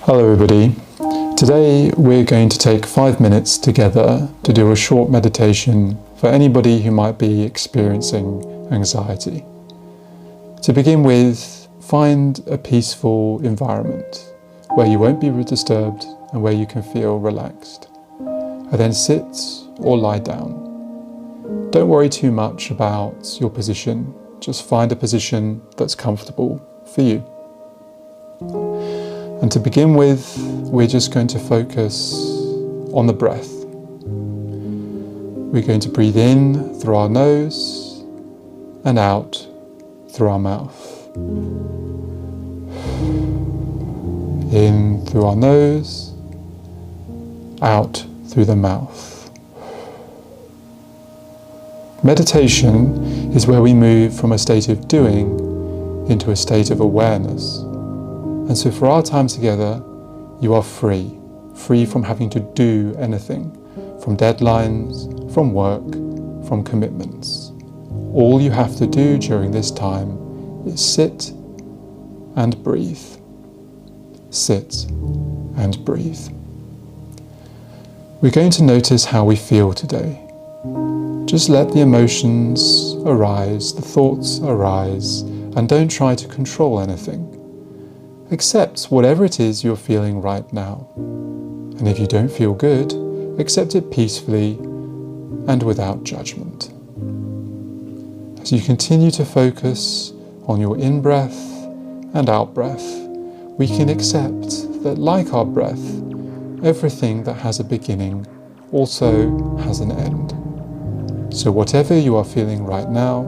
Hello everybody. Today we're going to take 5 minutes together to do a short meditation for anybody who might be experiencing anxiety. To begin with, find a peaceful environment where you won't be disturbed and where you can feel relaxed. And then sit or lie down. Don't worry too much about your position, just find a position that's comfortable for you. And to begin with, we're just going to focus on the breath. We're going to breathe in through our nose and out through our mouth. In through our nose, out through the mouth. Meditation is where we move from a state of doing into a state of awareness. And so for our time together, you are free from having to do anything, from deadlines, from work, from commitments. All you have to do during this time is sit and breathe. Sit and breathe. We're going to notice how we feel today. Just let the emotions arise, the thoughts arise, and don't try to control anything. Accept whatever it is you're feeling right now. And if you don't feel good, accept it peacefully and without judgment. As you continue to focus on your in-breath and out-breath, we can accept that, like our breath, everything that has a beginning also has an end. So whatever you are feeling right now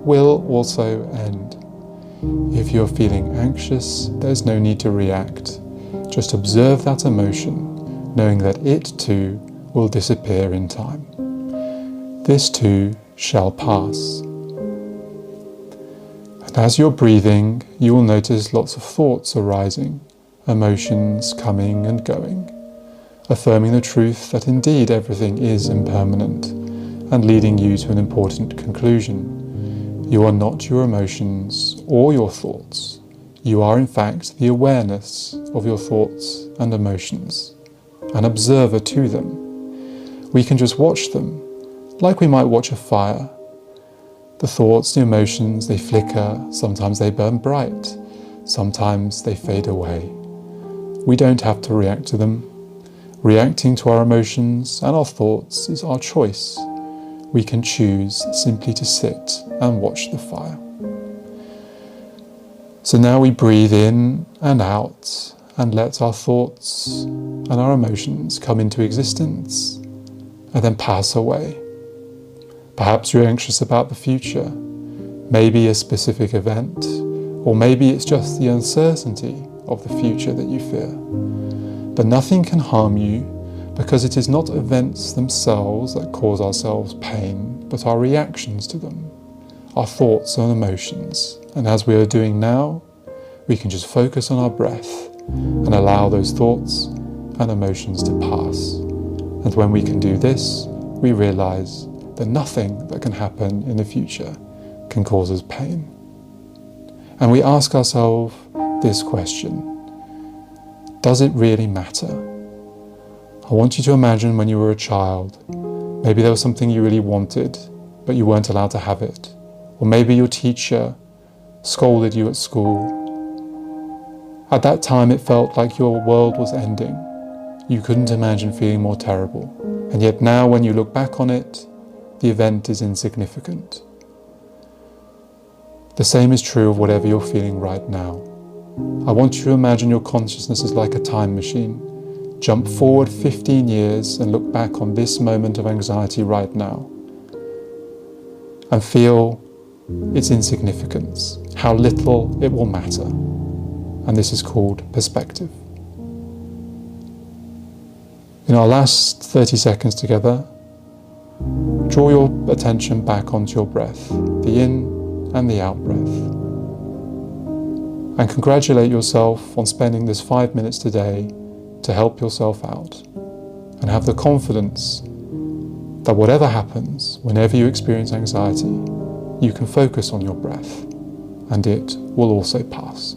will also end. If you're feeling anxious, there's no need to react. Just observe that emotion, knowing that it too will disappear in time. This too shall pass. And as you're breathing, you will notice lots of thoughts arising, emotions coming and going, affirming the truth that indeed everything is impermanent, and leading you to an important conclusion. You are not your emotions or your thoughts. You are in fact the awareness of your thoughts and emotions, an observer to them. We can just watch them, like we might watch a fire. The thoughts, the emotions, they flicker, sometimes they burn bright, sometimes they fade away. We don't have to react to them. Reacting to our emotions and our thoughts is our choice. We can choose simply to sit and watch the fire. So now we breathe in and out and let our thoughts and our emotions come into existence and then pass away. Perhaps you're anxious about the future, maybe a specific event, or maybe it's just the uncertainty of the future that you fear. But nothing can harm you, because it is not events themselves that cause ourselves pain, but our reactions to them, our thoughts and emotions. And as we are doing now, we can just focus on our breath and allow those thoughts and emotions to pass. And when we can do this, we realize that nothing that can happen in the future can cause us pain. And we ask ourselves this question: does it really matter? I want you to imagine when you were a child, maybe there was something you really wanted, but you weren't allowed to have it. Or maybe your teacher scolded you at school. At that time, it felt like your world was ending. You couldn't imagine feeling more terrible. And yet now, when you look back on it, the event is insignificant. The same is true of whatever you're feeling right now. I want you to imagine your consciousness is like a time machine. Jump forward 15 years and look back on this moment of anxiety right now and feel its insignificance, how little it will matter. And this is called perspective. In our last 30 seconds together, draw your attention back onto your breath, the in and the out breath. And congratulate yourself on spending this 5 minutes today to help yourself out, and have the confidence that whatever happens, whenever you experience anxiety, you can focus on your breath and it will also pass.